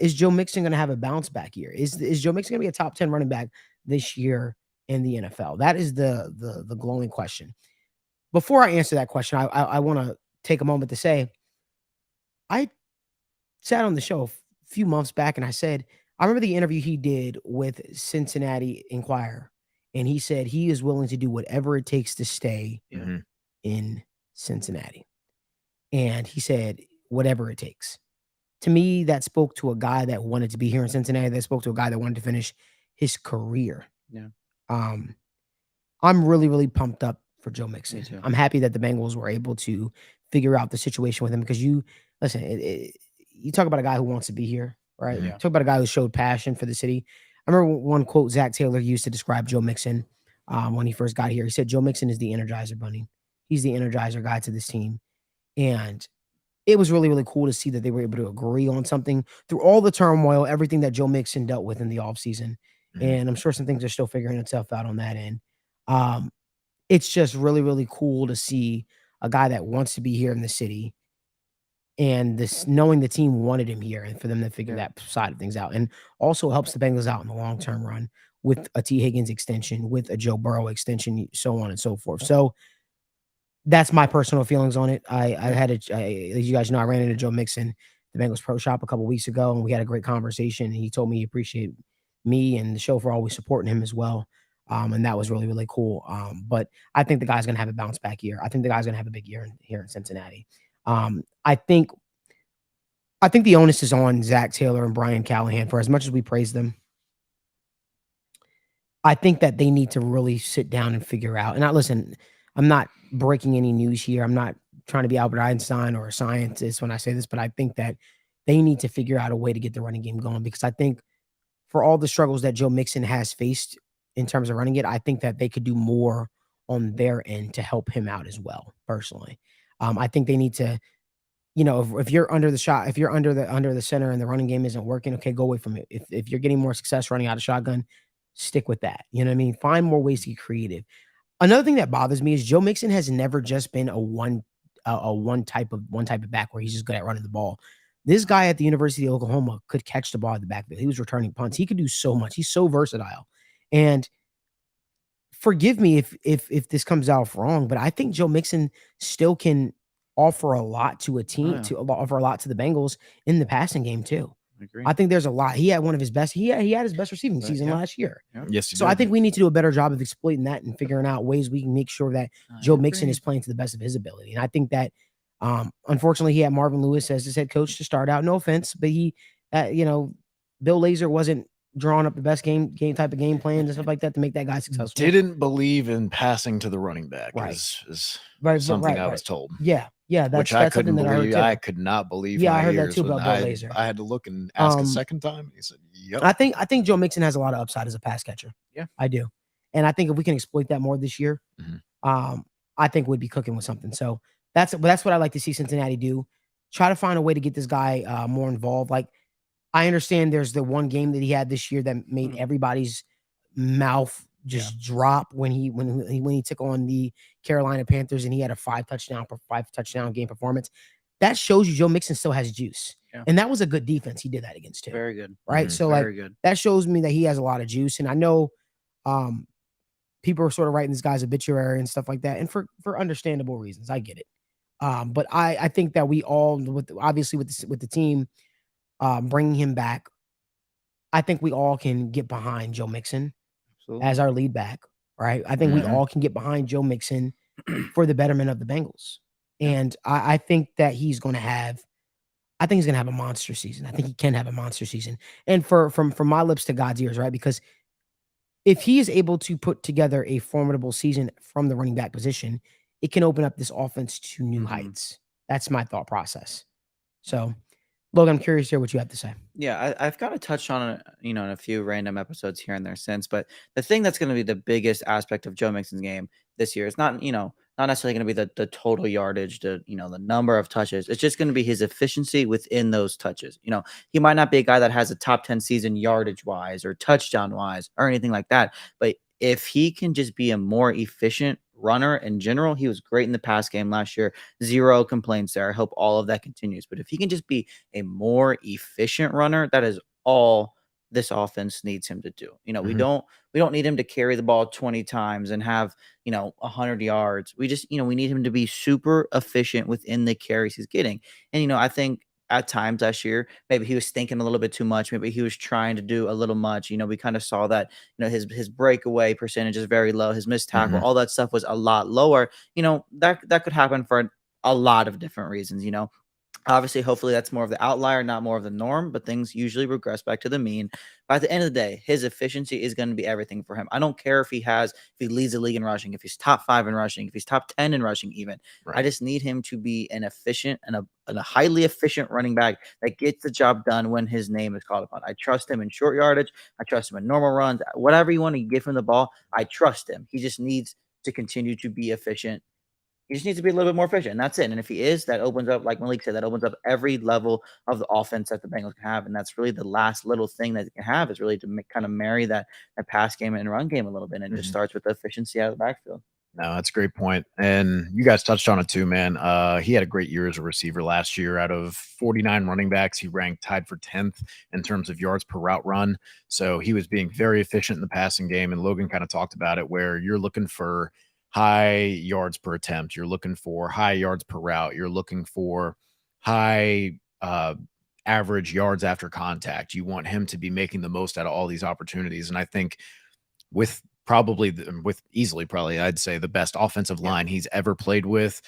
is Joe Mixon going to have a bounce back year? Is Joe Mixon going to be a top 10 running back this year in the NFL? That is the glowing question. Before I answer that question, I want to take a moment to say I sat on the show a few months back and I said, I remember the interview he did with Cincinnati Enquirer, and he said he is willing to do whatever it takes to stay in Cincinnati. And he said, whatever it takes. To me, that spoke to a guy that wanted to be here in Cincinnati. That spoke to a guy that wanted to finish his career. Yeah. I'm really, really pumped up for Joe Mixon. I'm happy that the Bengals were able to figure out the situation with him because you talk about a guy who wants to be here, right? Yeah. Talk about a guy who showed passion for the city. I remember one quote Zach Taylor used to describe Joe Mixon when he first got here. He said, Joe Mixon is the Energizer Bunny. He's the Energizer guy to this team. And it was really, really cool to see that they were able to agree on something through all the turmoil, everything that Joe Mixon dealt with in the offseason. And I'm sure some things are still figuring itself out on that end. It's just really, really cool to see a guy that wants to be here in the city and this knowing the team wanted him here and for them to figure that side of things out. And also helps the Bengals out in the long-term run with a T. Higgins extension, with a Joe Burrow extension, so on and so forth. So that's my personal feelings on it. As you guys know, I ran into Joe Mixon, the Bengals Pro Shop, a couple weeks ago, and we had a great conversation. And he told me he appreciated me and the show for always supporting him as well. And that was really, really cool. But I think the guy's going to have a bounce back year. I think the guy's going to have a big year here in Cincinnati. I think the onus is on Zach Taylor and Brian Callahan. For as much as we praise them, I think that they need to really sit down and figure out. And listen, I'm not breaking any news here. I'm not trying to be Albert Einstein or a scientist when I say this, but I think that they need to figure out a way to get the running game going, because I think for all the struggles that Joe Mixon has faced in terms of running it, I think that they could do more on their end to help him out as well, personally. I think they need to, if you're under the shot, if you're under the center and the running game isn't working, okay, go away from it. If you're getting more success running out of shotgun, stick with that. You know what I mean? Find more ways to get creative. Another thing that bothers me is Joe Mixon has never just been a one type of back where he's just good at running the ball. This guy at the University of Oklahoma could catch the ball at the backfield. He was returning punts. He could do so much. He's so versatile. And forgive me if this comes out wrong, but I think Joe Mixon still can offer a lot to a team, offer a lot to the Bengals in the passing game too. I think there's a lot. He had one of his best. He had his best receiving season last year. Yes. So I think we need to do a better job of exploiting that and figuring out ways we can make sure that Joe Mixon is playing to the best of his ability. And I think that, unfortunately, he had Marvin Lewis as his head coach to start out. No offense, but Bill Lazor wasn't drawing up the best game type of game plans and stuff like that to make that guy successful. Didn't believe in passing to the running back. Right. Is something I was told. Yeah. That's something that I heard too. I could not believe. Yeah, I heard that too about Bill Lazor. I had to look and ask a second time. He said, "Yep." I think Joe Mixon has a lot of upside as a pass catcher. Yeah, I do, and I think if we can exploit that more this year, I think we'd be cooking with something. So that's what I like to see Cincinnati do. Try to find a way to get this guy more involved. Like, I understand there's the one game that he had this year that made everybody's mouth just drop when he took on the Carolina Panthers and he had a 5 touchdown game performance. That shows you Joe Mixon still has juice. Yeah. And that was a good defense he did that against too. Very good. Right? So very good. That shows me that he has a lot of juice. And I know people are sort of writing this guy's obituary and stuff like that. And for understandable reasons. I get it. But I think that we all, with the team bringing him back, I think we all can get behind Joe Mixon as our lead back, right? I think we all can get behind Joe Mixon for the betterment of the Bengals. And I think that he's going to have a monster season. I think he can have a monster season. And from my lips to God's ears, right? Because if he is able to put together a formidable season from the running back position, it can open up this offense to new heights. That's my thought process. So, Logan, I'm curious to hear what you have to say. Yeah, I've got to touch on it, in a few random episodes here and there since, but the thing that's going to be the biggest aspect of Joe Mixon's game this year is not necessarily going to be the total yardage, the number of touches. It's just going to be his efficiency within those touches. He might not be a guy that has a top 10 season yardage wise or touchdown wise or anything like that, but if he can just be a more efficient runner in general. He was great in the pass game last year. Zero complaints there. I hope all of that continues. But if he can just be a more efficient runner, that is all this offense needs him to do. We don't need him to carry the ball 20 times and have, 100 yards. We just, we need him to be super efficient within the carries he's getting. And, I think at times last year, maybe he was thinking a little bit too much. Maybe he was trying to do a little much. We kind of saw that, his breakaway percentage is very low. His missed tackle, all that stuff was a lot lower. That could happen for a lot of different reasons, Obviously, hopefully that's more of the outlier, not more of the norm, but things usually regress back to the mean. By the end of the day, his efficiency is going to be everything for him. I don't care if he leads the league in rushing, if he's top 5 in rushing, if he's top 10 in rushing even. Right. I just need him to be an efficient and a highly efficient running back that gets the job done when his name is called upon. I trust him in short yardage. I trust him in normal runs. Whatever you want to give him the ball, I trust him. He just needs to continue to be efficient. He just needs to be a little bit more efficient, and that's it. And if he is, that opens up, like Malik said, that opens up every level of the offense that the Bengals can have. And that's really the last little thing that they can have, is really to kind of marry that pass game and run game a little bit. And it just starts with the efficiency out of the backfield. No, that's a great point. And you guys touched on it too, man. He had a great year as a receiver last year. Out of 49 running backs, he ranked tied for 10th in terms of yards per route run. So he was being very efficient in the passing game. And Logan kind of talked about it, where you're looking for high yards per attempt. You're looking for high yards per route. You're looking for high average yards after contact. You want him to be making the most out of all these opportunities. And I think with easily, I'd say the best offensive line he's ever played with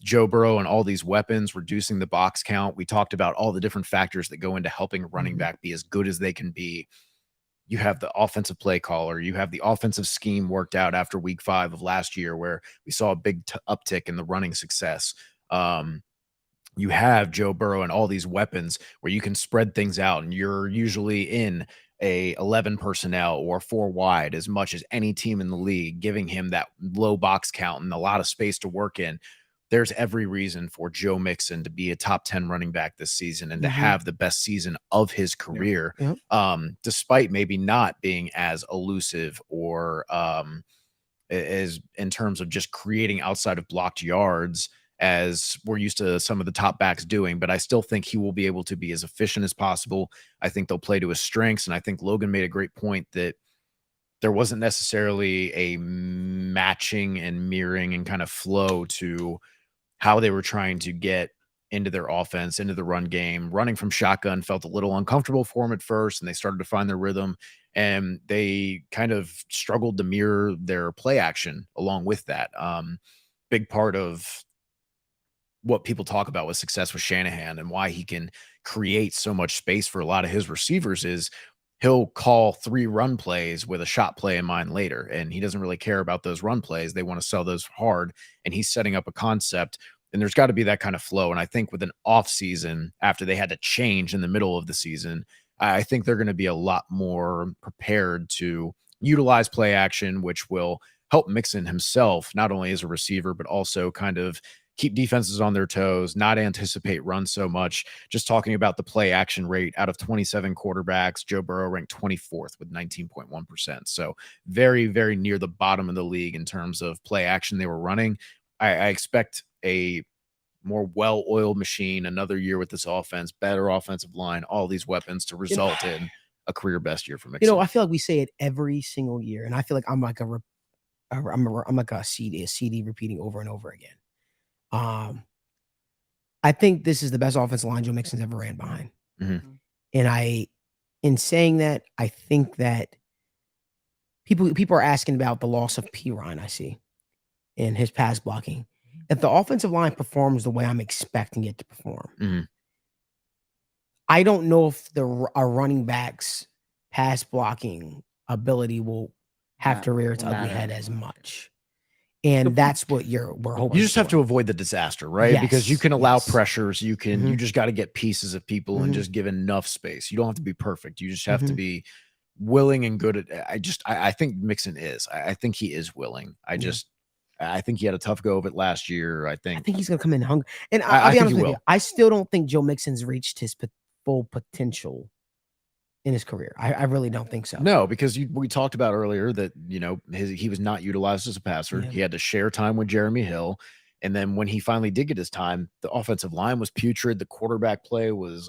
Joe Burrow and all these weapons, reducing the box count. We talked about all the different factors that go into helping a running back be as good as they can be. You have the offensive play caller. You have the offensive scheme worked out after week 5 of last year, where we saw a big uptick in the running success. You have Joe Burrow and all these weapons where you can spread things out, and you're usually in a 11 personnel or 4 wide as much as any team in the league, giving him that low box count and a lot of space to work in. There's every reason for Joe Mixon to be a top 10 running back this season and to have the best season of his career, despite maybe not being as elusive or as in terms of just creating outside of blocked yards as we're used to some of the top backs doing. But I still think he will be able to be as efficient as possible. I think they'll play to his strengths. And I think Logan made a great point that there wasn't necessarily a matching and mirroring and kind of flow to how they were trying to get into their offense, into the run game. Running from shotgun felt a little uncomfortable for them at first, and they started to find their rhythm, and they kind of struggled to mirror their play action along with that. Big part of what people talk about with success with Shanahan and why he can create so much space for a lot of his receivers is he'll call 3 run plays with a shot play in mind later, and he doesn't really care about those run plays. They want to sell those hard, and he's setting up a concept, and there's got to be that kind of flow. And I think with an off season, after they had to change in the middle of the season, I think they're going to be a lot more prepared to utilize play action, which will help Mixon himself, not only as a receiver, but also kind of keep defenses on their toes, not anticipate runs so much. Just talking about the play action rate, out of 27 quarterbacks, Joe Burrow ranked 24th with 19.1%. So very, very near the bottom of the league in terms of play action they were running. I expect a more well-oiled machine, another year with this offense, better offensive line, all these weapons to result in a career best year for Mixon. I feel like we say it every single year, and I feel like I'm like a CD repeating over and over again. I think this is the best offensive line Joe Mixon's ever ran behind. And in saying that, I think that people are asking about the loss of Piron, I see, in his pass blocking. If the offensive line performs the way I'm expecting it to perform, I don't know if our running back's pass blocking ability will have to rear its ugly head as much. And that's what we're hoping. You just have to avoid the disaster, right? Yes, because you can allow pressures. You can, you just got to get pieces of people and just give enough space. You don't have to be perfect. You just have to be willing and good at. I think Mixon is. I think he is willing. I think he had a tough go of it last year. I think he's going to come in hungry. And I'll be honest with you, I still don't think Joe Mixon's reached his full potential in his career. I really don't think so. No, because we talked about earlier that, he was not utilized as a passer. Yeah. He had to share time with Jeremy Hill. And then when he finally did get his time, the offensive line was putrid. The quarterback play was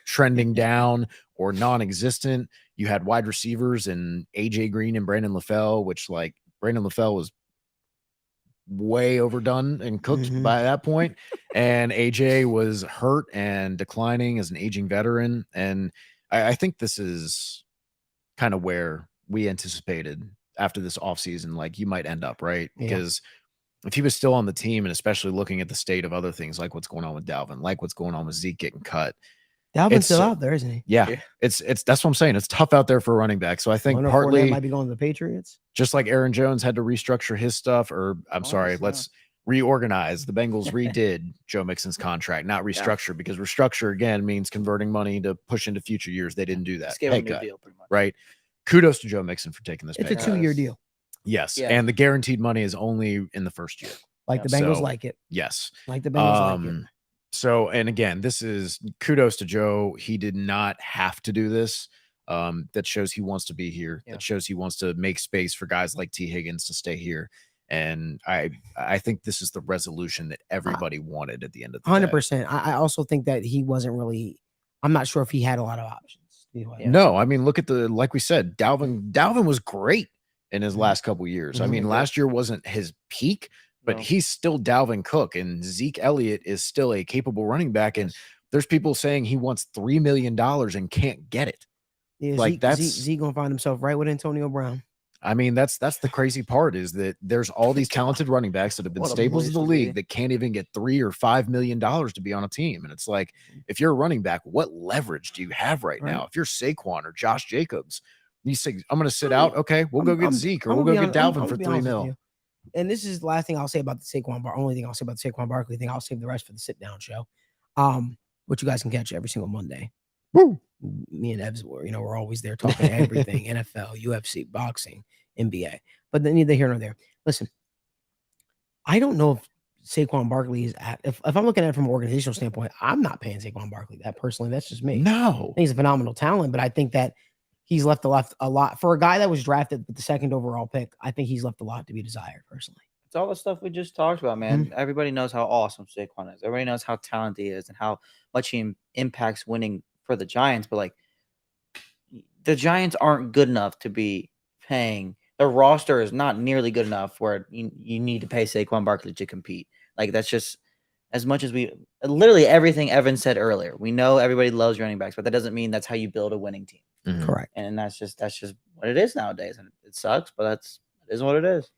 trending down or non-existent. You had wide receivers and AJ Green and Brandon LaFell, which like Brandon LaFell was way overdone and cooked by that point. And AJ was hurt and declining as an aging veteran. And I think this is kind of where we anticipated after this offseason, like you might end up, right? Yeah. Because if he was still on the team, and especially looking at the state of other things, like what's going on with Dalvin, like what's going on with Zeke getting cut. Dalvin's still out there, isn't he? Yeah. It's that's what I'm saying. It's tough out there for a running back. So I think partly might be going to the Patriots. Just like Aaron Jones had to restructure his stuff, or let's reorganize. The Bengals redid Joe Mixon's contract, not restructure, because restructure again means converting money to push into future years. They didn't do that. Pay cut, deal, pretty much. Right. Kudos to Joe Mixon for taking this. It's a 2-year deal. Yes. Yeah. And the guaranteed money is only in the first year. Like the Bengals like it. Yes. Like the Bengals like it. So, and again, this is kudos to Joe. He did not have to do this. That shows he wants to be here. Yeah. That shows he wants to make space for guys like T. Higgins to stay here. And I think this is the resolution that everybody wanted at the end of the 100%. day. I also think that he wasn't really, I'm not sure if he had a lot of options. No, I mean, look at like we said, Dalvin was great in his last couple years. I mean, last year wasn't his peak, but he's still Dalvin Cook, and Zeke Elliott is still a capable running back. And there's people saying he wants $3 million and can't get it. Yeah, like Zeke gonna find himself right with Antonio Brown. I mean, that's the crazy part, is that there's all these talented running backs that have been staples of the league that can't even get $3 or $5 million to be on a team. And it's like, if you're a running back, what leverage do you have right now? If you're Saquon or Josh Jacobs, you say, I'm going to sit out. Okay, we'll go get Zeke, or we'll go get Dalvin for $3 million. And this is the last thing I'll say about the Saquon only thing I'll say about the Saquon Barkley thing. I'll save the rest for the sit down show. Which you guys can catch every single Monday. Woo. Me and Evs we're always there talking everything, NFL, UFC, boxing, NBA. But then neither here nor there. Listen, I don't know if Saquon Barkley is if I'm looking at it from an organizational standpoint, I'm not paying Saquon Barkley that personally. That's just me. No. I think he's a phenomenal talent, but I think that he's left a lot for a guy that was drafted with the 2nd overall pick. I think he's left a lot to be desired personally. It's all the stuff we just talked about, man. Everybody knows how awesome Saquon is. Everybody knows how talented he is and how much he impacts winning for the Giants. But like, the Giants aren't good enough to be paying. Their roster is not nearly good enough where you need to pay Saquon Barkley to compete. Like, that's just as much as literally everything Evan said earlier. We know everybody loves running backs, but that doesn't mean that's how you build a winning team. Correct. And that's just what it is nowadays. And it sucks, but it is what it is.